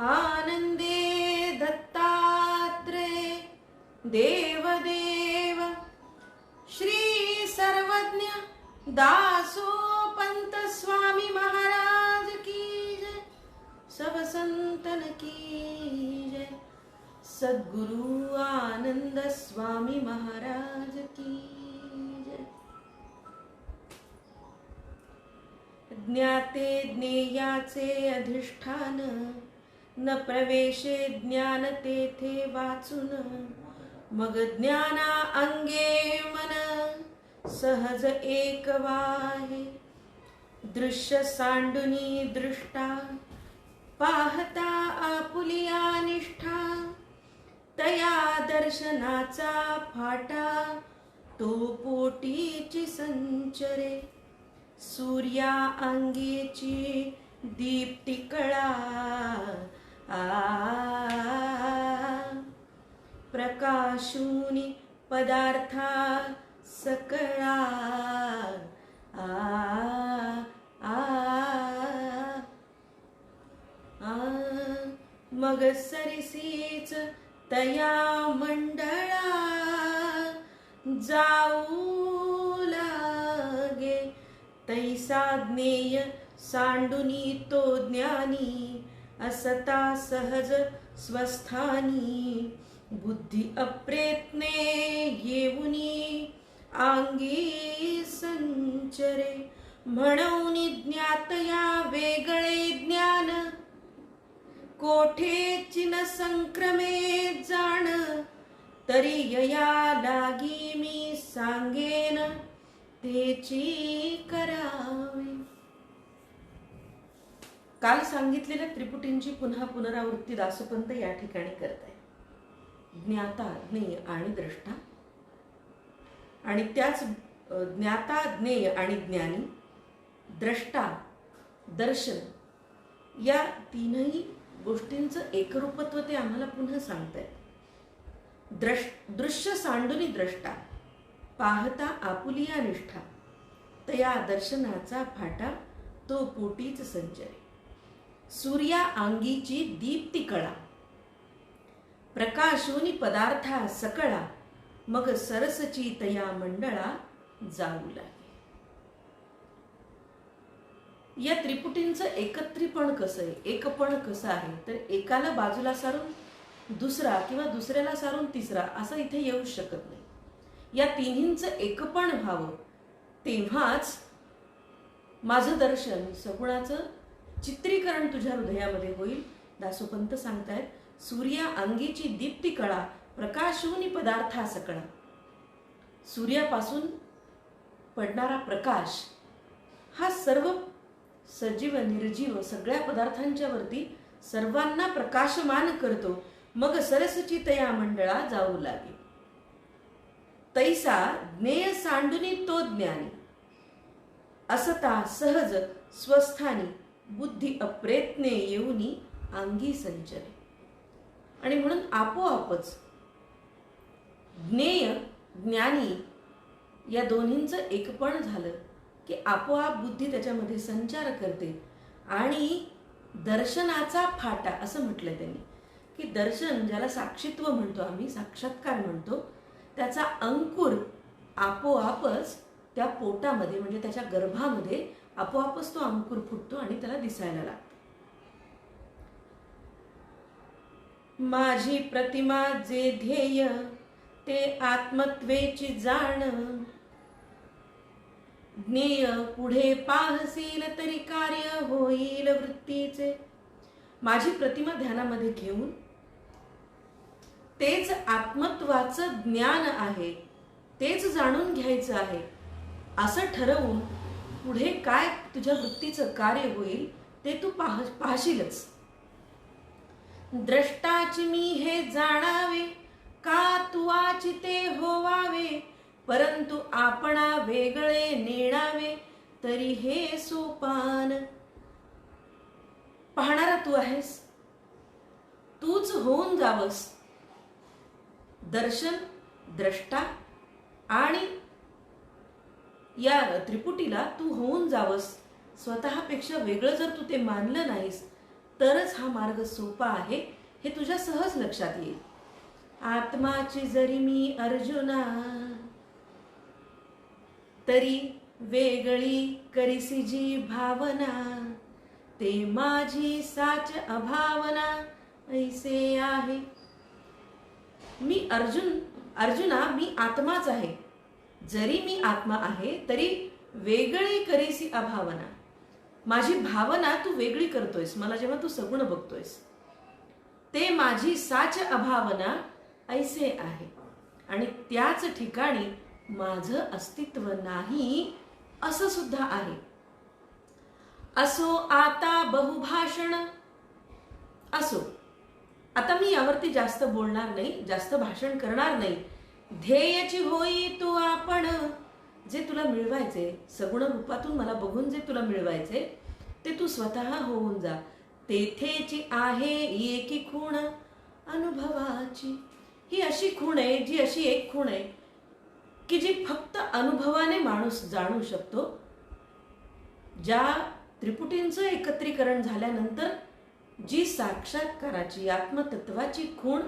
आनंदे दत्तात्रे देवदेव श्री सर्वज्ञ दासोपंत स्वामी महाराज की जय। सब संतन की जय। सद्गुरु आनंद स्वामी महाराज की जय। ज्ञाते ज्ञेयाचे अधिष्ठान न प्रवेशे ज्ञान तेथे वाचून मग ज्ञाना अंगे मन सहज एक वाहे। दृश्य सांडुनी दृष्टा पाहता आपुलिया निष्ठा तया दर्शनाचा फाटा तो पोटीची संचरे। सूर्या अंगेची दीप्ती कळा प्रकाशूनी पदार्था सकळा मग सरिसीच तया मंडळा जाऊ लागे। तैसा ज्ञेय सांडुनी तो ज्ञानी असता सहज स्वस्थानी। बुद्धी अप्रयत्ने येऊनी अंगी संचरे। म्हणून ज्ञातया वेगळे ज्ञान कोठेची न संक्रमे जाण। तरी यया लागी मी सांगेन तेची करावे। काल सांगितलेल्या त्रिपुटींची पुन्हा पुनरावृत्ती दासोपंत या ठिकाणी करत आहे। ज्ञाता ज्ञेय आणि द्रष्टा आणि त्याच ज्ञाता ज्ञेय आणि ज्ञानी द्रष्टा दर्शन या तीनही गोष्टींचं एकरूपत्व ते आम्हाला पुन्हा सांगतायत। दृश्य सांडुनी द्रष्टा पाहता आपुलिया निष्ठा तया दर्शनाचा फाटा तो पोटीच संचरे। सूर्या अंगीची दीप्ती कळा प्रकाशोनी पदार्था सकळा मग सरसची तया मंडळा जाऊ लागे। या त्रिपुटींचं एकत्रीपण कसं आहे, एकपण कसं आहे तर एकाला बाजूला सारून दुसरा किंवा दुसऱ्याला सारून तिसरा असं इथे येऊ शकत नाही। या तिन्हींचं एकपण व्हावं तेव्हाच माझं दर्शन सगुणाचं चित्रीकरण तुझ्या हृदयामध्ये होईल। दासोपंत सांगतायत सूर्या अंगीची दीप्ती कळा प्रकाशूनी पदार्था सकळा। सूर्यापासून पडणारा प्रकाश हा सर्व सजीव निर्जीव सगळ्या पदार्थांच्या वरती सर्वांना प्रकाशमान करतो। मग सरसची तया मंडळा जाऊ लागे। तैसा ज्ञेय सांडुनी तो ज्ञानी असता सहज स्वस्थानी। बुद्धी अप्रयत्ने येऊनी अंगी संचरे। आणि म्हणून आपोआपच ज्ञेय ज्ञानी या दोन्हींचं एकपण झालं की आपोआप बुद्धी त्याच्यामध्ये संचार करते। आणि दर्शनाचा फाटा असं म्हटलंय त्यांनी की दर्शन ज्याला साक्षीत्व म्हणतो आम्ही साक्षात्कार म्हणतो त्याचा अंकुर आपोआपच त्या पोटामध्ये म्हणजे त्याच्या गर्भामध्ये आपोआपच तो अंकुर फुटतो आणि त्याला दिसायला लागतो। माझी प्रतिमा जे ध्येय ते आत्मत्वेची जाण। ज्ञेय पुढे पाहसील तरी कार्य होईल वृत्तीचे। माझी प्रतिमा ध्यानामध्ये घेऊन तेच आत्मत्वाचं ज्ञान आहे तेच जाणून घ्यायचं आहे असं ठरवून पुढे काय तुझ्या वृत्तीचं कार्य होईल ते तू पाहशीलच। द्रष्टाची मी हे जाणावे का तुवाची ते होवावे। परंतु आपणा वेगळे नेणावे तरी हे सोपान। पाहणारा तू आहेस तूच होऊन जावस दर्शन द्रष्टा आणि या त्रिपुटीला तू होऊन जावस। स्वतःपेक्षा वेगळं जर तू ते मानलं नाहीस तरच हा मार्ग सोपा आहे हे तुझ्या सहज लक्षात येईल. आत्माची जरी मी अर्जुना, तरी वेगळी करीसी जी भावना, ते माझी साच अभावना ऐसे आहे. मी अर्जुना मी आत्माच आहे. जरी मी आत्मा आहे तरी वेगळी करीसी अभावना. माझी भावना तू वेगळी करतोयस मला जेव्हा तू सगुण बघतोयस. ते माझी साच अभावना ऐसे आहे. आणि त्याच ठिकाणी माझं अस्तित्व नाही असं सुद्धा आहे. असो आता बहुभाषण. असो आता मी यावरती जास्त बोलणार नाही, जास्त भाषण करणार नाही. ध्येयाची होई तू आपण. जे तुला मिळवायचे, सगुण रूपातून मला बघून जे तुला मिळवायचे ते तू स्वतः होऊन जा. तेथेची आहे एकी खूण अनुभवाची. ही अशी खूण आहे, जी अशी एक खूण आहे की जी फक्त अनुभवाने माणूस जाणू शकतो. ज्या त्रिपुटींचं एकत्रीकरण झाल्यानंतर जी साक्षात्काराची आत्मतत्वाची खूण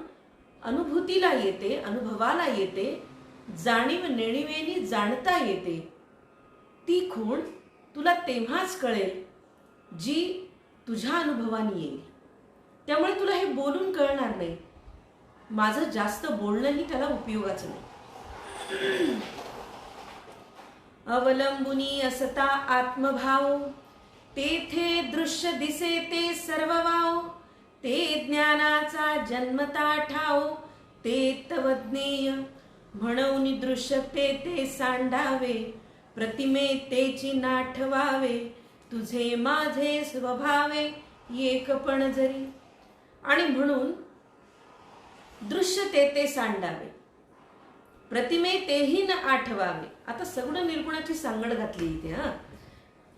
अनुभूतीला येते, अनुभवाला येते, जाणीव नेणिवेनी जाणता येते, ती खूण तुला तेव्हाच कळेल जी तुझ्या अनुभवाने येईल. त्यामुळे तुला हे बोलून कळणार नाही. माझं जास्त बोलणंही त्याला उपयोगाचं नाही. अवलंबुनी असता आत्मभाव, तेथे दृश्य दिसे ते सर्व वाव. ते ज्ञानाचा जन्मता ठाव, ते तव ज्ञेय म्हणून दृश्य ते सांडावे. प्रतिमे तेची नाठवावे, तुझे माझे स्वभावे एकपण जरी. आणि म्हणून दृश्य ते सांडावे, प्रतिमे तेही न आठवावे. आता सगुण निर्गुणाची सांगड घातली इथे.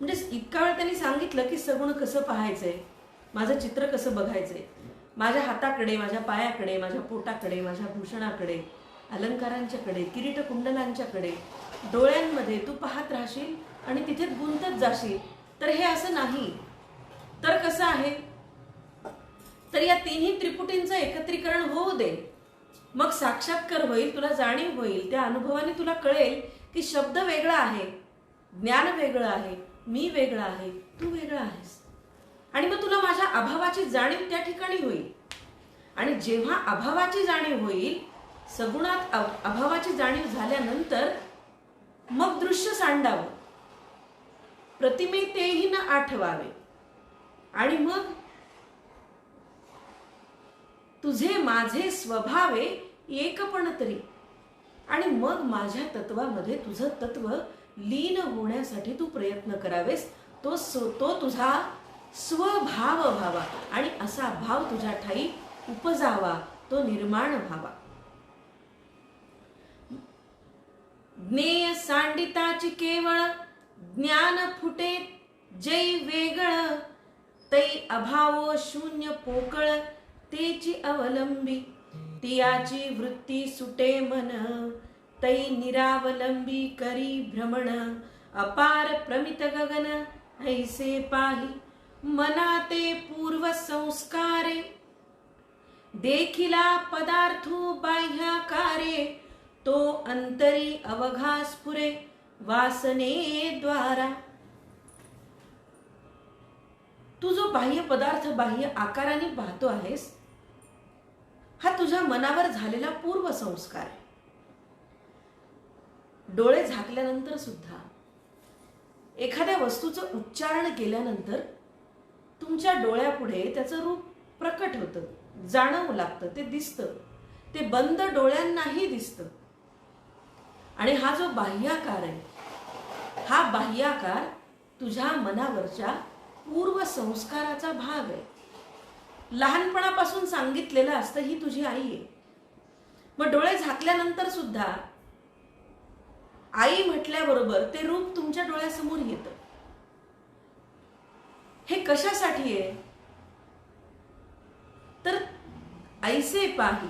म्हणजे इतका वेळ त्यांनी सांगितलं की सगुण कसं पाहायचंय, माझं चित्र कसं बघायचंय. माझ्या हाताकडे, माझ्या पायाकडे, माझ्या पोटाकडे, माझ्या भूषणाकडे, अलंकारांच्याकडे, किरीट कुंडलांच्याकडे, डोळ्यांमध्ये तू पाहत राहशील आणि तिथे गुंतत जाशील. तर हे असं नाही. तर कसं आहे, तर या तिन्ही त्रिपुटींचं एकत्रीकरण होऊ दे, मग साक्षात्कार होईल, तुला जाणीव होईल. त्या अनुभवाने तुला कळेल की शब्द वेगळा आहे, ज्ञान वेगळं आहे, मी वेगळा आहे, तू वेगळा आहेस. आणि मग तुला माझ्या अभावाची जाणीव त्या ठिकाणी होईल. आणि जेव्हा अभावाची जाणीव होईल, सगुणात अभावाची जाणीव झाल्यानंतर मग दृश्य सांडावं, प्रतिमे तेही न आठवावे. आणि मग तुझे माझे स्वभावे एकपण तरी. आणि मग माझ्या तत्वामध्ये तुझं तत्व लीन होण्यासाठी तू प्रयत्न करावेस. तो तुझा स्वभाव व्हावा आणि असा भाव तुझ्या ठाई उपजावा, तो निर्माण व्हावा. ज्ञेय सांडिताची केवळ ज्ञान फुटे जै वेगळ. तै अभावो शून्य पोकळ, तेची अवलंबी. तियाची वृत्ती सुटे मन, तै निरावलंबी करी भ्रमण. अपार प्रमित गगन ऐसे पाही, मना ते पूर्व संस्कारे. देखिला पदार्थू बाह्याकारे, तो अंतरी अवघा स्फुरे वासने द्वारा. तू जो बाह्य पदार्थ बाह्य आकाराने पाहतो आहेस, हा तुझ्या मनावर झालेला पूर्व संस्कार आहे. डोळे झाकल्यानंतर सुद्धा एखाद्या वस्तूचं उच्चारण केल्यानंतर तुमच्या डोळ्यापुढे त्याचं रूप प्रकट होतं, जाणवू लागतं, ते दिसतं. ते बंद डोळ्यांनाही दिसतं. आणि हा जो बाह्याकार आहे, हा बाह्याकार तुझ्या मनावरच्या पूर्व संस्काराचा भाग आहे. लहानपणापासून सांगितलेलं असतं ही तुझी आई आहे. मग डोळे झाकल्यानंतर सुद्धा आई म्हटल्याबरोबर ते रूप तुमच्या डोळ्यासमोर येतं. हे कशासाठी आहे, तर ऐसे पाही,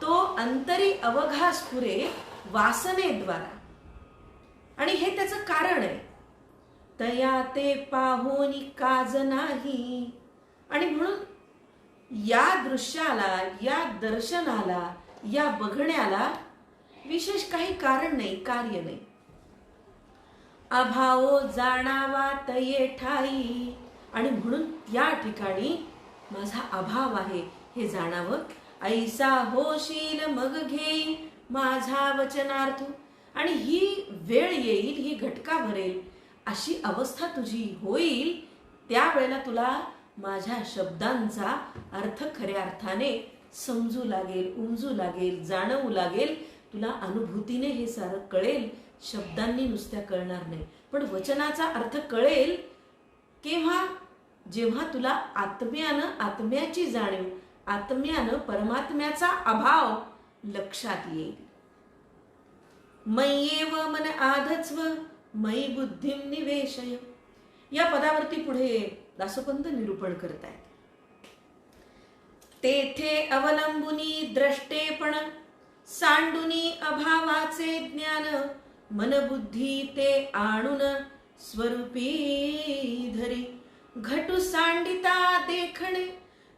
तो अंतरी अवघा स्फुरे वासनेद्वारा. आणि हे त्याचं कारण आहे. तया ते पाहोनी काज नाही, आणि म्हणून या दृश्याला, या दर्शनाला, या बघण्याला विशेष काही कारण नाही, कार्य नाही. अभावो जाणावा तये ठाई. आणि म्हणून या ठिकाणी माझा अभाव आहे हे जाणावं. ऐसा होशील मग घेई माझा वचनार्थ. आणि ही वेळ येईल, ही घटका भरेल, अशी अवस्था तुझी होईल, त्यावेळेला तुला माझ्या शब्दांचा अर्थ खऱ्या अर्थाने समजू लागेल, उमजू लागेल, जाणवू लागेल. तुला अनुभूतीने हे सारं कळेल, शब्दांनी नुसत्या कळणार नाही. पण वचनाचा अर्थ कळेल केव्हा? जेव्हा तुला आत्म्यानं आत्म्याची जाणीव, आत्म्यानं परमात्म्याचा अभाव लक्षात येईल. मय्येव मन आधत्स्व मयी बुद्धिम निवेशय. या पदावरती पुढे दासोपंत निरूपण करतायत. तेथे अवलंबुनी द्रष्टेपण सांडुनी अभावाचे ज्ञान मनबुद्धी ते आणून स्वरूपी धरी. घटू सांडिता देखणे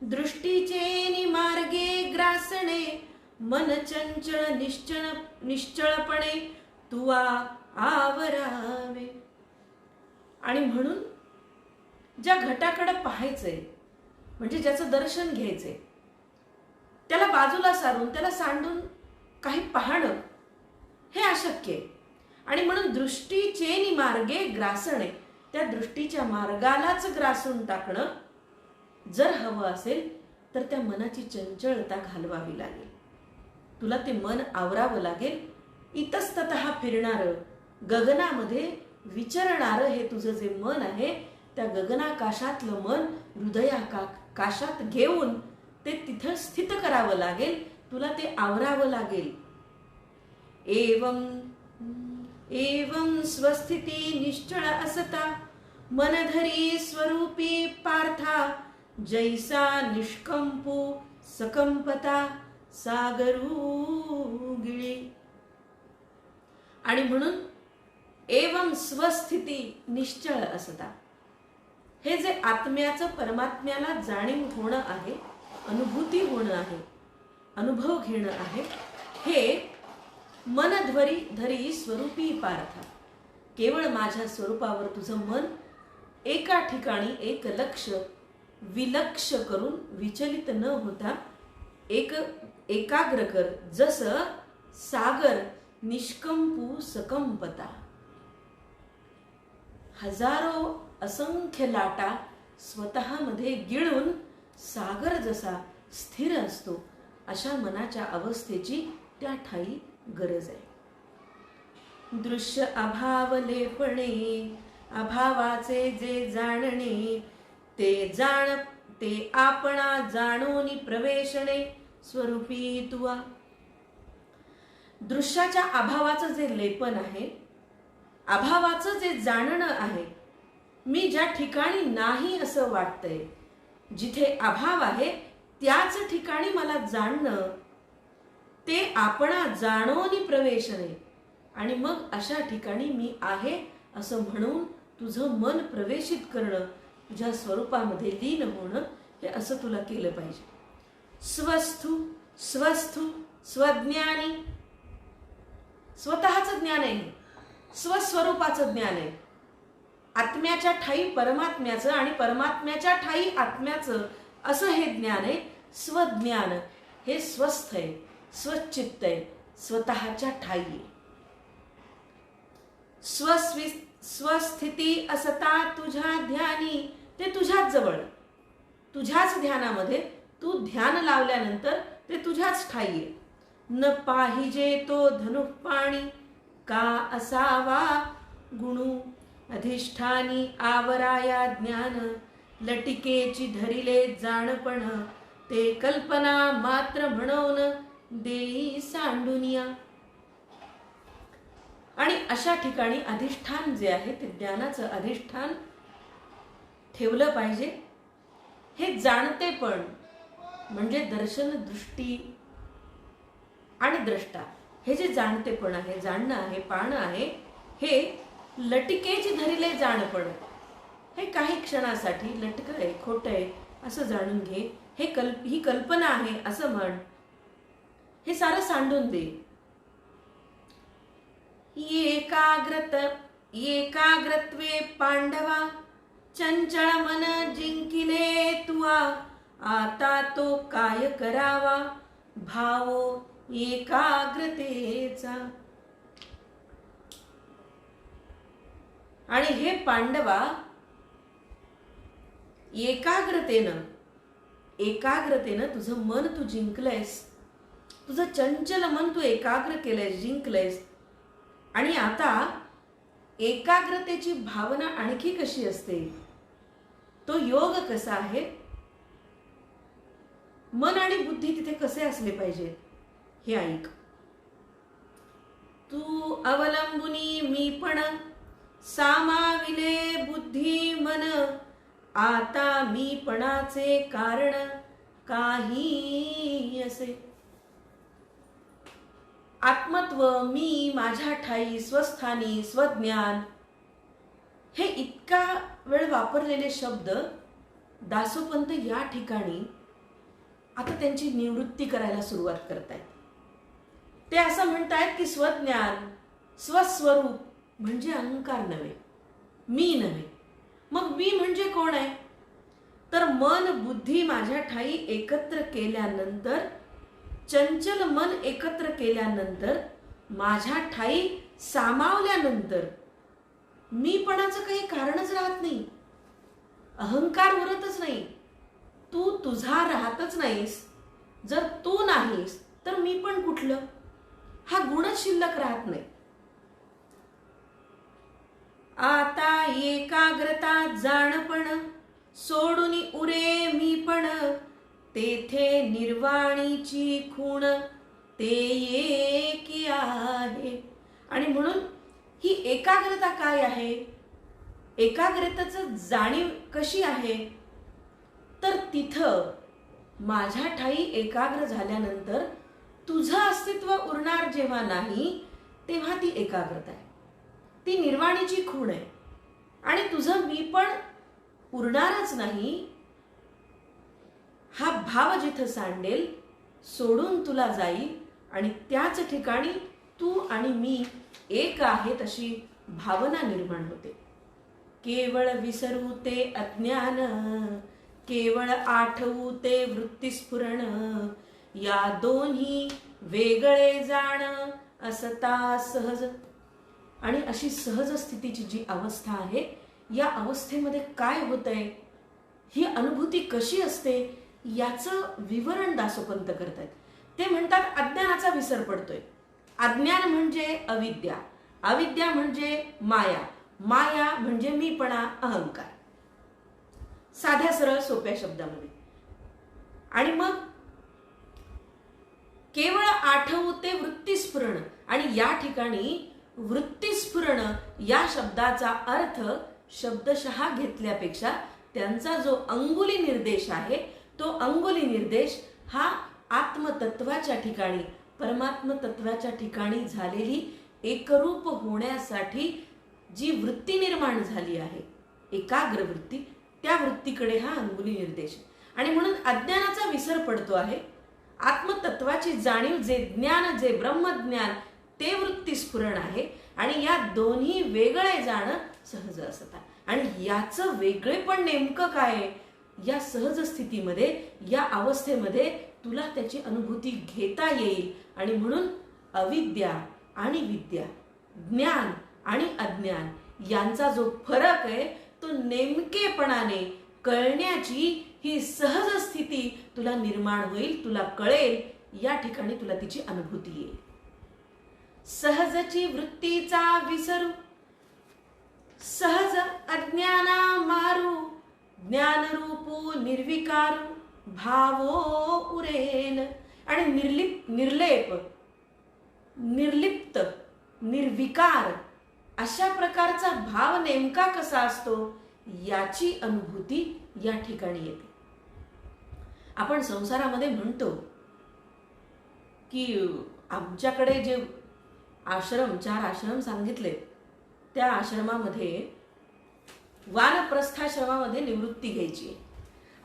दृष्टीचे मार्गे ग्रासणे मन चंचळ निश्चळपणे तुवा आवरावे. आणि म्हणून ज्या घटाकडे पाहायचंय, म्हणजे ज्याचं दर्शन घ्यायचंय, त्याला बाजूला सारून, त्याला सांडून काही पाहणं हे अशक्य आहे. आणि म्हणून दृष्टीचे मार्गे ग्रासणे, त्या दृष्टीच्या मार्गालाच ग्रासून टाकणं जर हवं असेल तर त्या मनाची चंचलता घालवावी लागेल. तुला ते मन आवरावं लागेल. इतस्ततः फिरणारं, गगनामध्ये विचरणारं हे तुझं जे मन आहे, त्या गगनाकाशातलं मन हृदयाकाशात घेऊन ते तिथं स्थित करावं लागेल. तुला ते आवरावं लागेल. एवं स्वस्थिती निश्चळ असता मनधरी स्वरूपी पार्था जैसा निष्कंपू सकंपता सागरू गिळी. आणि म्हणून एवं स्वस्थिती निश्चळ असता, हे जे आत्म्याचं परमात्म्याला जाणीव होणं आहे, अनुभूती होणं आहे, अनुभव घेणं आहे, हे मनधरी स्वरूपी पार्था, केवळ माझ्या स्वरूपावर तुझं मन एका ठिकाणी एक लक्ष विलक्ष करून विचलित न होता एकाग्र कर. जसं सागर निष्कंपू सकंपता. हजारो असंख्य लाटा स्वतःमध्ये गिळून सागर जसा स्थिर असतो, अशा मनाच्या अवस्थेची त्या ठाई गरज आहे. दृश्य अभावलेपणे अभावाचे जे जाणणे ते आपणा जाणोनी प्रवेशणे स्वरूपी तुवा. दृश्याच्या अभावाचं जे लेपन आहे, अभावाचं जे जाणणं आहे, मी ज्या ठिकाणी नाही असं वाटतंय, जिथे अभाव आहे त्याच ठिकाणी मला जाणणं, ते आपणा जाणोनी प्रवेशणे. आणि मग अशा ठिकाणी मी आहे असं म्हणून तुझं मन प्रवेशित करणं, तुझ्या स्वरूपामध्ये लीन होणं, हे असं तुला केलं पाहिजे. स्वस्थू स्वज्ञानी, स्वतःचं ज्ञान आहे, स्वस्वरूपाचं ज्ञान आहे. आत्म्याच्या ठाई परमात्म्याचं आणि परमात्म्याच्या ठाई आत्म्याचं, असं हे ज्ञान आहे. स्वज्ञान हे स्वस्थ आहे, स्वचित्त आहे, स्वतःच्या ठाई आहे. स्वस्थिती असता तुझ्या ध्यानी, ते तुझ्याच जवळ, तुझ्याच ध्यानामध्ये, तू ध्यान लावल्यानंतर ते तुझ्याच ठाई आहे. न पाहिजे तो धनुपाणी का असावा गुणू अधिष्ठानी आवराया ज्ञान लटिकेची धरिले जाणपण ते कल्पना मात्र म्हणून देई सांडुनिया. आणि अशा ठिकाणी अधिष्ठान जे आहे ते ज्ञानाचं अधिष्ठान ठेवलं पाहिजे. हे जाणते पण म्हणजे दर्शन, दृष्टी आणि द्रष्टा, हे जे जाणते पण आहे, जाणणं आहे, पाहणं आहे, हे लटिकेची धरिले जाणपण, हे काही क्षणासाठी लटकं आहे, खोटं आहे, असं जाणून घे, ही कल्पना आहे असं म्हण, हे सारं सांडून दे. एकाग्रत्वे पांडवा, चंचळ मन जिंकिले तुआ, आता तो काय करावा, भावो एकाग्रतेचा. आणि हे पांडवा, एकाग्रतेनं तुझं मन तू जिंकलंयस, तुझं चंचल मन तू एकाग्र केलंयस, जिंकलंयस. आणि आता एकाग्रतेची भावना आणखी कशी असते, तो योग कसा आहे, मन आणि बुद्धी तिथे कसे असले पाहिजे हे ऐक. तू अवलंबुनी मीपण, सामाविले बुद्धी मन, आता मीपणाचे कारण काही असे. आत्मत्व, मी, माझ्या ठाई, स्वस्थानी, स्वज्ञान, हे इतका वेळ वापरलेले शब्द दासोपंत या ठिकाणी आता त्यांची निवृत्ती करायला सुरुवात करतायत. ते असं म्हणतायत की स्वज्ञान, स्वस्वरूप म्हणजे अहंकार नव्हे, मी नव्हे. मग मी म्हणजे कोण आहे, तर मन बुद्धी माझ्या ठाई एकत्र केल्यानंतर, चंचल मन एकत्र केल्यानंतर, माझ्या ठाई सामावल्यानंतर मीपणाचं काही कारणच राहत नाही, अहंकार उरतच नाही, तू तुझा राहतच नाहीस. जर तू नाहीस तर मी पण कुठलं, हा गुणच शिल्लक राहत नाही. आता एकाग्रता जाणपण, सोडून उरे मी पण, तेथे निर्वाणीची खूण, ते एकी आहे. आणि म्हणून ही एकाग्रता काय आहे, एकाग्रतेचं जाणीव कशी आहे, तर तिथं माझ्या ठाई एकाग्र झाल्यानंतर तुझं अस्तित्व उरणार जेव्हा नाही, तेव्हा ती एकाग्रता आहे, ती निर्वाणीची खूण आहे. आणि तुझं मी पण उरणारच नाही, हा भाव जिथं सांडेल, सोडून तुला जाईल आणि त्याच ठिकाणी तू आणि मी एक आहेत अशी भावना निर्माण होते. केवळ विसरू ते अज्ञान, केवळ आठवू ते वृत्तिस्फुरण, या दोन्ही वेगळे जाण असता सहज. आणि अशी सहज स्थितीची जी अवस्था आहे, या अवस्थेमध्ये काय होतंय, ही अनुभूती कशी असते, याचं विवरण दासोपंत करतायत. ते म्हणतात अज्ञानाचा विसर पडतोय. अज्ञान म्हणजे अविद्या, अविद्या म्हणजे माया, माया म्हणजे मीपणा, अहंकार, साध्या सरळ सोप्या शब्दामध्ये. आणि मग केवळ आठवू ते वृत्तिस्फुरण, आणि या ठिकाणी वृत्तिस्फुरण या शब्दाचा अर्थ शब्दशः घेतल्यापेक्षा त्यांचा जो अंगुली निर्देश आहे, तो अंगुली निर्देश हा आत्मतत्वाच्या ठिकाणी, परमात्म तत्वाच्या ठिकाणी झालेली एकरूप होण्यासाठी जी वृत्ती निर्माण झाली आहे, एकाग्र वृत्ती, त्या वृत्तीकडे हा अंगुली निर्देश. आणि म्हणून अज्ञानाचा विसर पडतो आहे, आत्मतत्वाची जाणीव, जे ज्ञान, जे ब्रह्मज्ञान, ते वृत्तिस्फुरण आहे. आणि या दोन्ही वेगळे जाणं सहज असतं. आणि याचं वेगळेपण नेमकं काय आहे, या सहज स्थितीमध्ये, या अवस्थेमध्ये तुला त्याची अनुभूती घेता येईल. आणि म्हणून अविद्या आणि विद्या, ज्ञान आणि अज्ञान यांचा जो फरक आहे, तो नेमकेपणाने कळण्याची ही सहज स्थिती तुला निर्माण होईल, तुला कळेल, या ठिकाणी तुला तिची अनुभूती येईल. सहजची वृत्तीचा विसरू, सहज अज्ञाना मारू, ज्ञानरूपू निर्विकारू, भावो उरेल. आणि निर्लेप, निर्लिप्त, निर्विकार अशा प्रकारचा भाव नेमका कसा असतो, याची अनुभूती या ठिकाणी येते. आपण संसारामध्ये म्हणतो की आमच्याकडे जे आश्रम, 4 आश्रम सांगितले, त्या आश्रमामध्ये वानप्रस्थाश्रमामध्ये निवृत्ती घ्यायची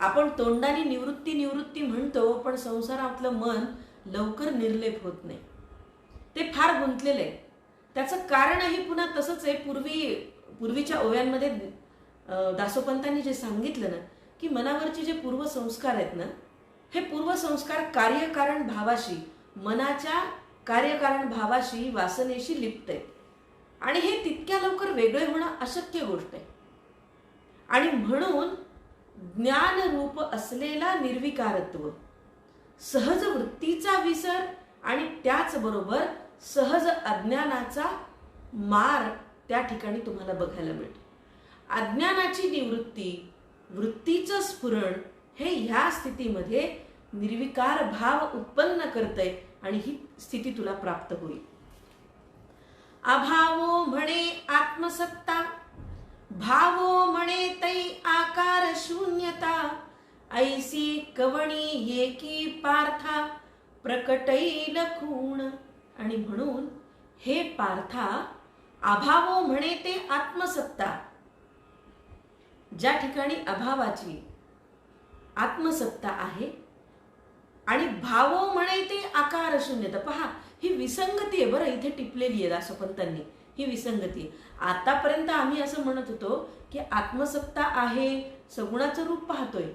आपण तोंडाने निवृत्ती निवृत्ती म्हणतो, पण संसारातलं मन लवकर निर्लेप होत नाही. ते फार गुंतलेलं आहे. त्याचं कारणही पुन्हा तसंच आहे. पूर्वीच्या ओव्यांमध्ये दासोपंतांनी जे सांगितलं ना, की मनावरचे जे पूर्वसंस्कार आहेत ना, हे पूर्वसंस्कार कार्यकारण भावाशी, मनाच्या कार्यकारण भावाशी, वासनेशी लिप्त आहेत. आणि हे तितक्या लवकर वेगळे होणं अशक्य गोष्ट आहे. आणि म्हणून ज्ञानरूप असलेला निर्विकारत्व, सहज वृत्तीचा विसर आणि त्याचबरोबर सहज अज्ञानाचा मार त्या ठिकाणी तुम्हाला बघायला मिळतो. अज्ञानाची निवृत्ती, वृत्तीचं स्फुरण हे ह्या स्थितीमध्ये निर्विकार भाव उत्पन्न करतंय आणि ही स्थिती तुला प्राप्त होईल. अभावो म्हणे आत्मसत्ता, भावो म्हणे तै आकार शून्यता, ऐसी कवणी एकी पार्था प्रकटैल खूण. आणि म्हणून हे पार्था, अभावो म्हणे ते आत्मसत्ता, ज्या ठिकाणी अभावाची आत्मसत्ता आहे, आणि भावो म्हणे ते आकार शून्यता. पहा, ही विसंगती आहे बरं, इथे टिपलेली आहे दासोपंतांनी, ही विसंगती आहे. आतापर्यंत आम्ही असं म्हणत होतो की आत्मसत्ता आहे, सगुणाचं रूप पाहतोय,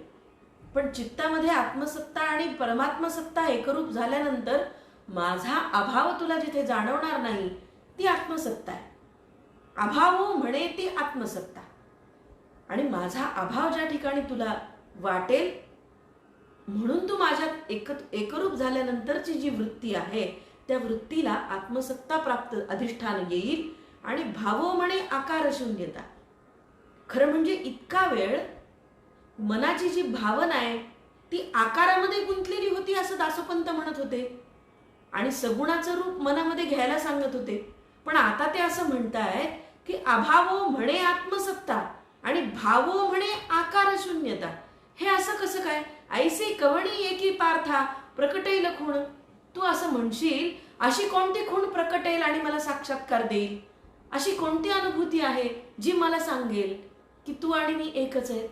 पण चित्तामध्ये आत्मसत्ता आणि परमात्मसत्ता एकरूप झाल्यानंतर माझा अभाव तुला जिथे जाणवणार नाही ती आत्मसत्ता आहे. अभावो म्हणे ती आत्मसत्ता, आणि माझा अभाव ज्या ठिकाणी तुला वाटेल म्हणून तू माझ्यात एकरूप झाल्यानंतरची जी वृत्ती आहे त्या वृत्तीला आत्मसत्ता प्राप्त अधिष्ठान येईल. आणि भावो म्हणे आकार शून्यता. खरं म्हणजे इतका वेळ मनाची जी भावना आहे ती आकारामध्ये गुंतलेली होती असं दासोपंत म्हणत होते, आणि सगुणाचं रूप मनामध्ये घ्यायला सांगत होते. पण आता ते असं म्हणतायत की अभावो म्हणे आत्मसत्ता आणि भावो म्हणे आकार शून्यता. हे असं कसं काय? ऐसी कवणी एकी पार्था प्रकटेल खूण. तू असं म्हणशील, अशी कोणती खूण प्रकटेल आणि मला साक्षात्कार देईल? अशी कोणती अनुभूती आहे जी मला सांगेल की तू आणि मी एकच आहे?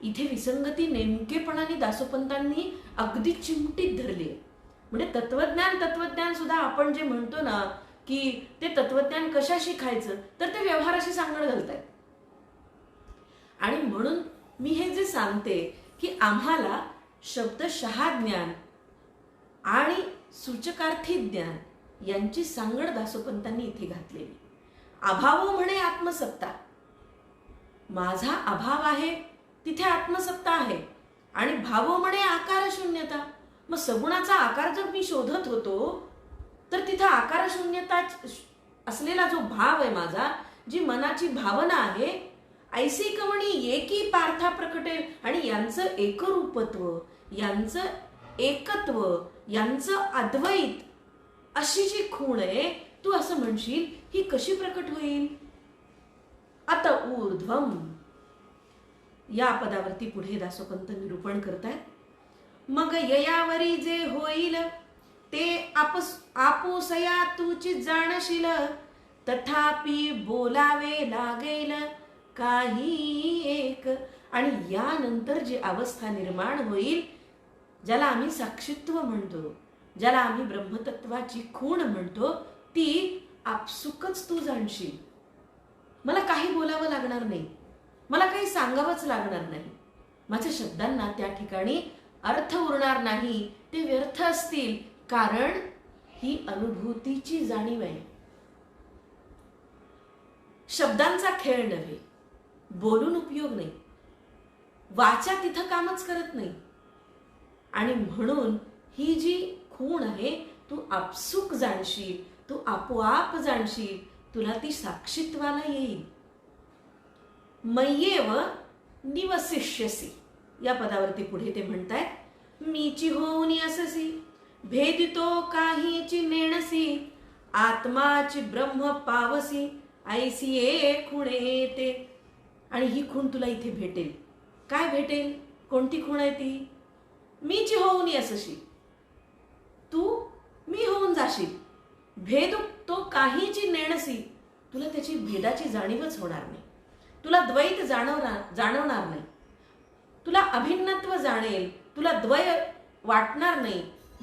इथे विसंगती नेमकेपणाने दासोपंतांनी अगदी चिमटीत धरली आहे. म्हणजे तत्वज्ञान सुद्धा आपण जे म्हणतो ना की ते तत्वज्ञान कशाशी खायचं, तर ते व्यवहाराशी सांगड घालतायत. आणि म्हणून मी हे जे सांगते की आम्हाला शब्दशः ज्ञान आणि सूचकार्थी ज्ञान यांची सांगड दासोपंतांनी इथे घातलेली. अभावो म्हणे आत्मसत्ता, माझा अभाव आहे तिथे आत्मसत्ता आहे, आणि भावो म्हणे आकार शून्यता. मग सगुणाचा आकार जर मी शोधत होतो तर तिथे आकार शून्यता असलेला जो भाव आहे माझा, जी मनाची भावना आहे, ऐसी कवणी एकी पार्था प्रकटेल, आणि यांचं एकरूपत्व, यांचं एकत्व, यांचं अद्वैत अशी जी खूण आहे, तू असं म्हणशील ही कशी प्रकट होईल? अत ऊर्ध्वम या पदावरती पुढे दासोपंत निरूपण करतायत. मग ययावरी जे होईल ते आपुसया तूची जाणशील, तथापि बोलावे लागेल काही एक. आणि यानंतर जी अवस्था निर्माण होईल, ज्याला आम्ही साक्षीत्व म्हणतो, ज्याला आम्ही ब्रह्मतत्वाची खूण म्हणतो, ती आपसुकच तू जाणशील. मला काही बोलावं लागणार नाही, मला काही सांगावंच लागणार नाही. माझ्या शब्दांना त्या ठिकाणी अर्थ उरणार नाही, ते व्यर्थ असतील, कारण ही अनुभूतीची जाणीव आहे. शब्दांचा खेळ नव्हे, बोलून उपयोग नाही, वाचा तिथं कामच करत नाही. आणि म्हणून ही जी खूण आहे तू आपसुक जाणशील, तू आपोआप जाणशील, तुला ती साक्षीत्वाला येईल. मय्येव निवसिष्यसी या पदावरती पुढे ते म्हणतायत, मीची होऊनी अससी भेदितो काहीची नेणसी, आत्माची ब्रह्म पावसी ऐसी ए खुणे येते. आणि ही खूण तुला इथे भेटेल. काय भेटेल? कोणती खूण आहे ती? मीची होऊनी असशी, तू मी होऊन जाशील. भेद तो काहीची नेणसी, तुला त्याची भेदाची जाणीवच होणार नाही, तुला द्वैत जाणवणार नाही, तुला अभिन्नत्व जाणेल, तुला द्वय वाटणार नाही,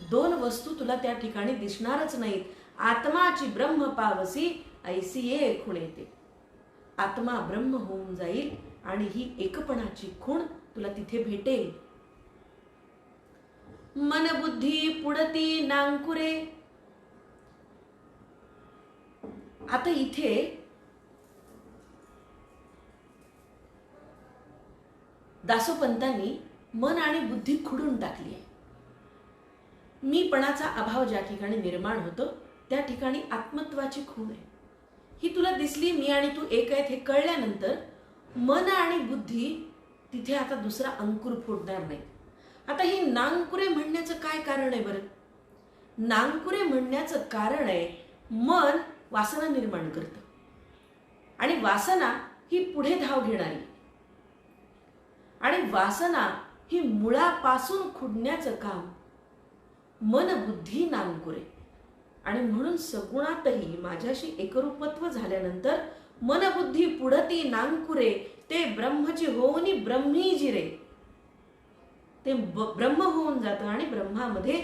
दोन वस्तू तुला त्या ठिकाणी दिसणारच नाहीत. आत्माची ब्रह्म पावसी ऐसी एक खूण येते. आत्मा ब्रह्म होऊन जाईल आणि ही एकपणाची खूण तुला तिथे भेटेल. मन बुद्धी पुढती नांकुरे. आता इथे दासोपंतांनी मन आणि बुद्धी खुडून टाकली आहे. मीपणाचा अभाव ज्या ठिकाणी निर्माण होतो त्या ठिकाणी आत्मत्वाची खूण आहे. ही तुला दिसली, मी आणि तू एक आहेत हे कळल्यानंतर मन आणि बुद्धी तिथे आता दुसरा अंकुर फोडणार नाही. आता ही नांकुरे म्हणण्याचं काय कारण आहे बरं? नांकुरे म्हणण्याचं कारण आहे, मन वासना निर्माण करतं आणि वासना ही पुढे धाव घेणारी आणि वासना ही मुळापासून खुडण्याचं काम मन बुद्धी नांकुरे. आणि म्हणून सगुणातही माझ्याशी एकरूपत्व झाल्यानंतर मन बुद्धी पुढती नांकुरे, ते ब्रह्मची होऊनी ब्रह्मी जिरे. ते ब्रह्म होऊन जातं आणि ब्रह्मामध्ये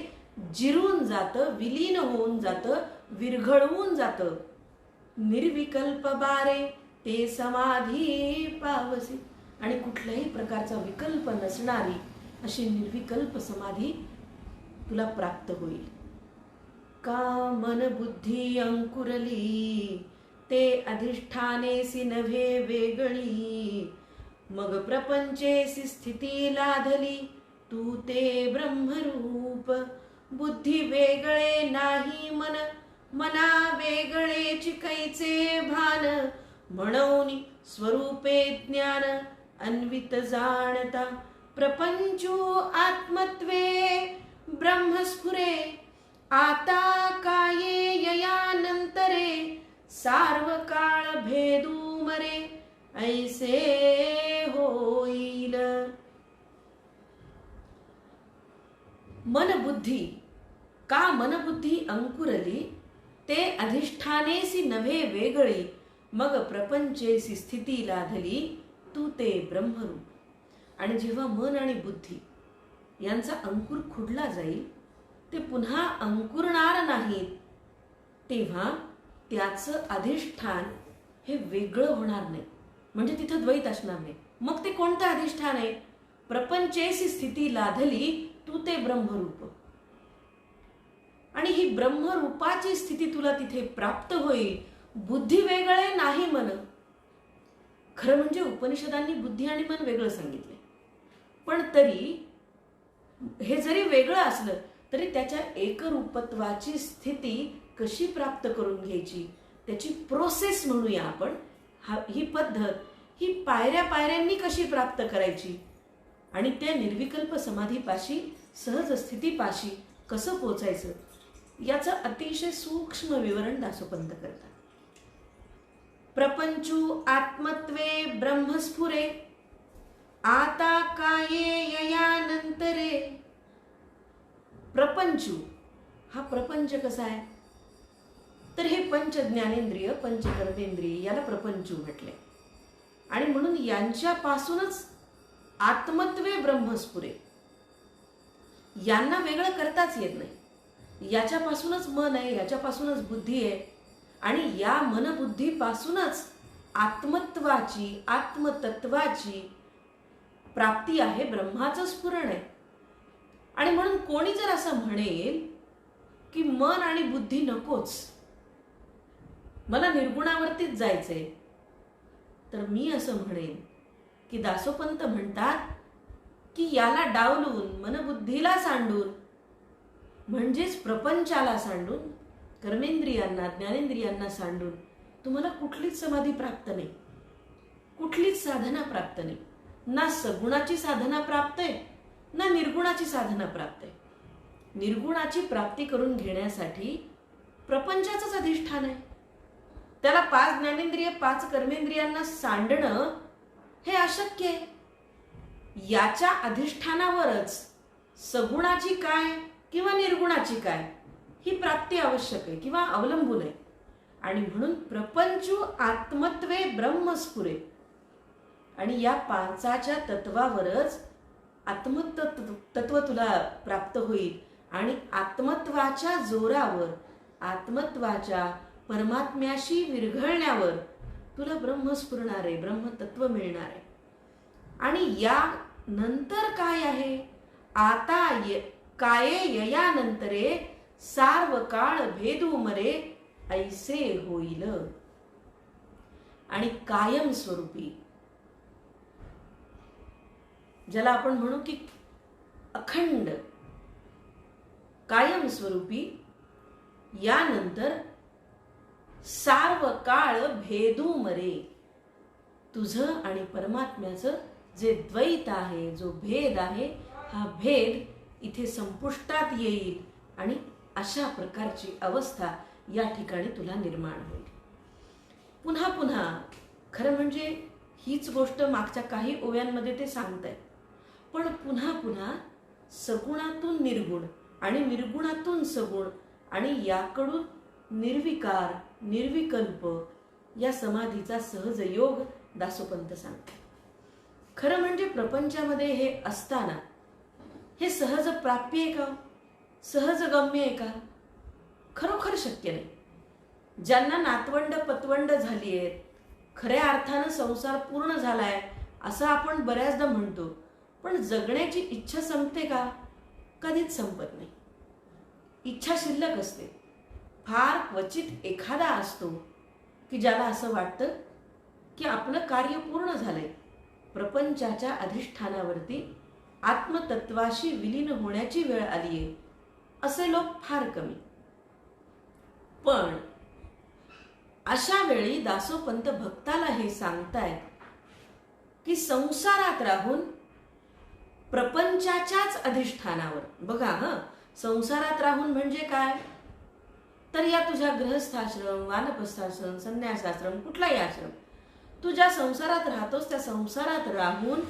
जिरून जातं, विलीन होऊन जातं, विरघळवून जातं. निर्विकल्प बारे ते समाधी पावसी. आणि कुठल्याही प्रकारचा विकल्प नसणारी अशी निर्विकल्प समाधी तुला प्राप्त होईल. का मन बुद्धी अंकुरली, ते अधिष्ठानेसी नव्हे वेगळी. मग प्रपंचेसी स्थिती लाधली, तू ते ब्रह्मरूप. बुद्धी वेगळे नाही मन, मना वेगळेची कैचे भान. म्हणून स्वरूपे ज्ञान अन्वित जाणता, प्रपंचो आत्मत्वे ब्रह्मस्फुरे. आता काये ययानंतरे, सार्वकाळ भेदू मरे. ऐसे होईल. मनबुद्धी का मनबुद्धी अंकुरली, ते अधिष्ठानेसी नव्हे वेगळी. मग प्रपंचेसी स्थिती लाधली, तू ते ब्रह्मरूप. आणि जेव्हा मन आणि बुद्धी यांचा अंकुर खुडला जाईल, ते पुन्हा अंकुरणार नाहीत, तेव्हा त्याचं अधिष्ठान हे वेगळं होणार नाही. म्हणजे तिथं द्वैत असणार नाही. मग ते कोणतं अधिष्ठान आहे? प्रपंचेसी स्थिती लाधली, तू ते ब्रह्मरूप. आणि ही ब्रह्मरूपाची स्थिती तुला तिथे प्राप्त होईल. बुद्धी वेगळे नाही मन. खरं म्हणजे उपनिषदांनी बुद्धी आणि मन वेगळं सांगितले, पण तरी हे जरी वेगळं असलं तरी त्याच्या एकरूपत्वाची स्थिती कशी प्राप्त करून घ्यायची, त्याची प्रोसेस म्हणूया आपण. ही पद्धत, ही पायऱ्या पायऱ्यांनी कशी प्राप्त करायची आणि त्या निर्विकल्प समाधीपाशी, सहज स्थितीपाशी कसं पोचायचं, याचं अतिशय सूक्ष्म विवरण दासोपंत करतात. प्रपंचू आत्मत्वे ब्रह्मस्फुरे, आता काये ययानंतरे. प्रपंचू हा प्रपंच कसा आहे तर हे पंच ज्ञानेंद्रिय, पंच कर्मेंद्रिय याला प्रपंचू म्हटले. आणि म्हणून यांच्यापासूनच आत्मत्वे ब्रह्मस्फुरे, यांना वेगळं करताच येत नाही. याच्यापासूनच मन आहे, याच्यापासूनच बुद्धी आहे आणि या मनबुद्धीपासूनच आत्मत्वाची, आत्मतत्वाची प्राप्ती आहे, ब्रह्माचं स्फुरण आहे. आणि म्हणून कोणी जर असं म्हणेल की मन आणि बुद्धी नकोच, मला निर्गुणावरतीच जायचंय, तर मी असं म्हणेन की दासोपंत म्हणतात की याला डावलून, मनबुद्धीला सांडून, म्हणजेच प्रपंचाला सांडून, कर्मेंद्रियांना, ज्ञानेंद्रियांना सांडून तुम्हाला कुठलीच समाधी प्राप्त नाही, कुठलीच साधना प्राप्त नाही. ना सगुणाची साधना प्राप्त आहे, ना निर्गुणाची साधना प्राप्त आहे. निर्गुणाची प्राप्ती करून घेण्यासाठी प्रपंचाचंच अधिष्ठान आहे. त्याला 5 ज्ञानेंद्रिय, 5 कर्मेंद्रियांना सांडणं हे अशक्य आहे. याच्या अधिष्ठानावरच सगुणाची काय किंवा निर्गुणाची काय ही प्राप्ती आवश्यक आहे किंवा अवलंबून आहे. आणि म्हणून प्रपंचू आत्मत्वे ब्रह्मस्फुरे, आणि या 5च्या तत्वावरच तत्व तुला प्राप्त होईल आणि आत्मत्वाच्या जोरावर, आत्मत्वाच्या परमात्म्याशी विरघळण्यावर तुला ब्रह्म स्फुरणार आहे, ब्रह्मतत्व मिळणार आहे. आणि या नंतर काय आहे? आता काये ययानंतरे सार्व काळ भेदू मरे ऐसे होईल. आणि कायम स्वरूपी, ज्याला आपण म्हणू की अखंड, कायम स्वरूपी, यानंतर सार्व काळ भेदू मरे. तुझं आणि परमात्म्याचं जे द्वैत आहे, जो भेद आहे, हा भेद इथे संपुष्टात येईल आणि अशा प्रकारची अवस्था या ठिकाणी तुला निर्माण होईल. पुन्हा पुन्हा खरं म्हणजे हीच गोष्ट मागच्या काही ओव्यांमध्ये ते सांगतायत, पण पुन्हा पुन्हा सगुणातून निर्गुण आणि निर्गुणातून सगुण आणि याकडून निर्विकार निर्विकल्प या समाधीचा सहज योग दासोपंत सांगतात. खरं म्हणजे प्रपंचामध्ये हे असताना हे सहज प्राप्य आहे का? सहज गम्य आहे का? खरोखर शक्य नाही. ज्यांना नातवंड पतवंड झाली आहेत, खऱ्या अर्थानं संसार पूर्ण झालाय असं आपण बऱ्याचदा म्हणतो, पण जगण्याची इच्छा संपते का? कधीच संपत नाही. इच्छा शिल्लक असते. फार क्वचित एखादा असतो की ज्याला असं वाटतं की आपलं कार्य पूर्ण झालंय, प्रपंचाच्या अधिष्ठानावरती आत्मतत्वाशी विलीन होण्याची वेळ आली आहे, असे लोक फार कमी. पण अशा वेळी दासोपंत भक्ताला हे सांगतायत की संसारात राहून प्रपंचाच्याच अधिष्ठानावर, बघा संसारात राहून म्हणजे काय? तर या तुझ्या गृहस्थाश्रम, वानप्रस्थाश्रम, संन्यासाश्रम, कुठलाही आश्रम, तू ज्या संसारात राहतोस त्या संसारात राहून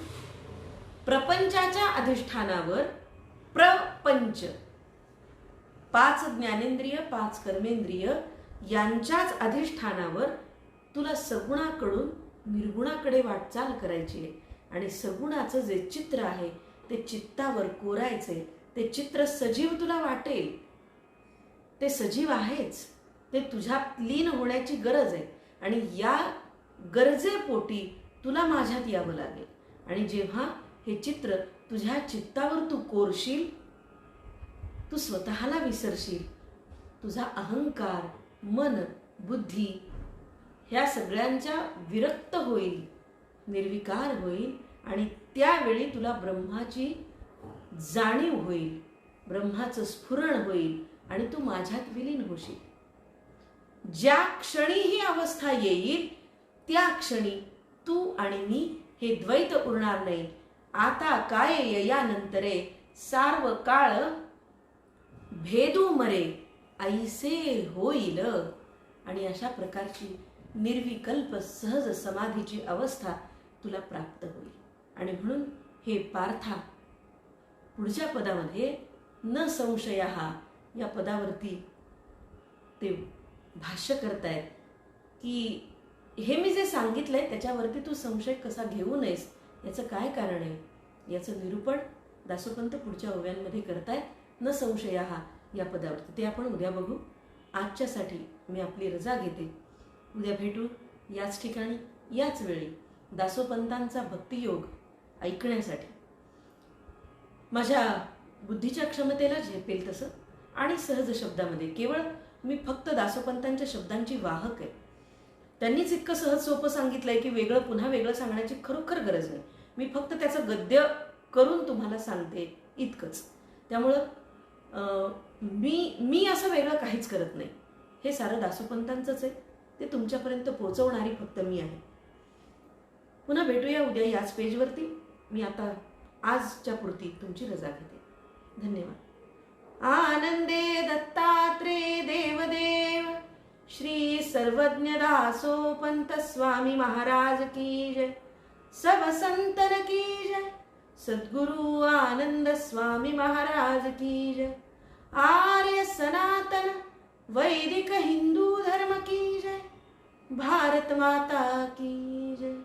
प्रपंचाच्या अधिष्ठानावर प्रपंच, 5 ज्ञानेंद्रिय 5 कर्मेंद्रिय यांच्याच अधिष्ठानावर तुला सगुणाकडून निर्गुणाकडे वाटचाल करायची आहे. आणि सगुणाचं जे चित्र आहे ते चित्तावर कोरायचे. ते चित्र सजीव तुला वाटेल, ते सजीव आहेच, ते तुझ्यात लीन होण्याची गरज आहे. आणि या गरजेपोटी तुला माझ्यात यावं लागेल. आणि जेव्हा हे चित्र तुझ्या चित्तावर तू कोरशील, तू स्वतःला विसरशील, तुझा अहंकार, मन, बुद्धी ह्या सगळ्यांच्या विरक्त होईल, निर्विकार होईल. आणि त्यावेळी तुला ब्रह्माची जाणीव होईल, ब्रह्माचं स्फुरण होईल आणि तू माझ्यात विलीन होशील. ज्या क्षणी ही अवस्था येईल त्या क्षणी तू आणि मी हे द्वैत उरणार नाही. आता काय ययानंतरे सार्व काळ भेदू मरे ऐसे होईल. आणि अशा प्रकारची निर्विकल्प सहज समाधीची अवस्था तुला प्राप्त होईल. आणि म्हणून हे पार्था पुढच्या पदामध्ये न संशयः या पदावरती ते भाष्य करतायत की हे मी जे सांगितलंय त्याच्यावरती तू संशय कसा घेऊ नयेस, याचं काय कारण आहे, याचं निरूपण दासोपंत पुढच्या ओव्यांमध्ये करतायत न संशयः या पदावरती. ते आपण उद्या बघू. आजच्यासाठी मी आपली रजा घेते. उद्या भेटू याच ठिकाणी याच वेळी दासोपंतांचा भक्तियोग ऐकण्यासाठी. माझ्या बुद्धीच्या क्षमतेला झेपेल तसं आणि सहज शब्दामध्ये. केवळ मी फक्त दासोपंतांच्या शब्दांची वाहक आहे. त्यांनीच इतकं सहज सोपं सांगितलंय की वेगळं पुन्हा वेगळं सांगण्याची खरोखर गरज नाही. मी फक्त त्याचं गद्य करून तुम्हाला सांगते इतकंच. त्यामुळं मी असं वेगळं काहीच करत नाही. हे सारं दासोपंतांचंच आहे. ते तुमच्यापर्यंत पोहोचवणारी फक्त मी आहे. पुन्हा भेटूया उद्या याच पेजवरती. मी आता आजच्या पुरती तुमची रजा घेते. धन्यवाद. आनंदे दत्तात्रेय देवदेव श्री सर्वज्ञ दासोपंत स्वामी महाराज की जय. सब संतन की जय. सद्गुरु आनंद स्वामी महाराज की जय. आर्य सनातन वैदिक हिंदू धर्म की जय. भारत माता की जय.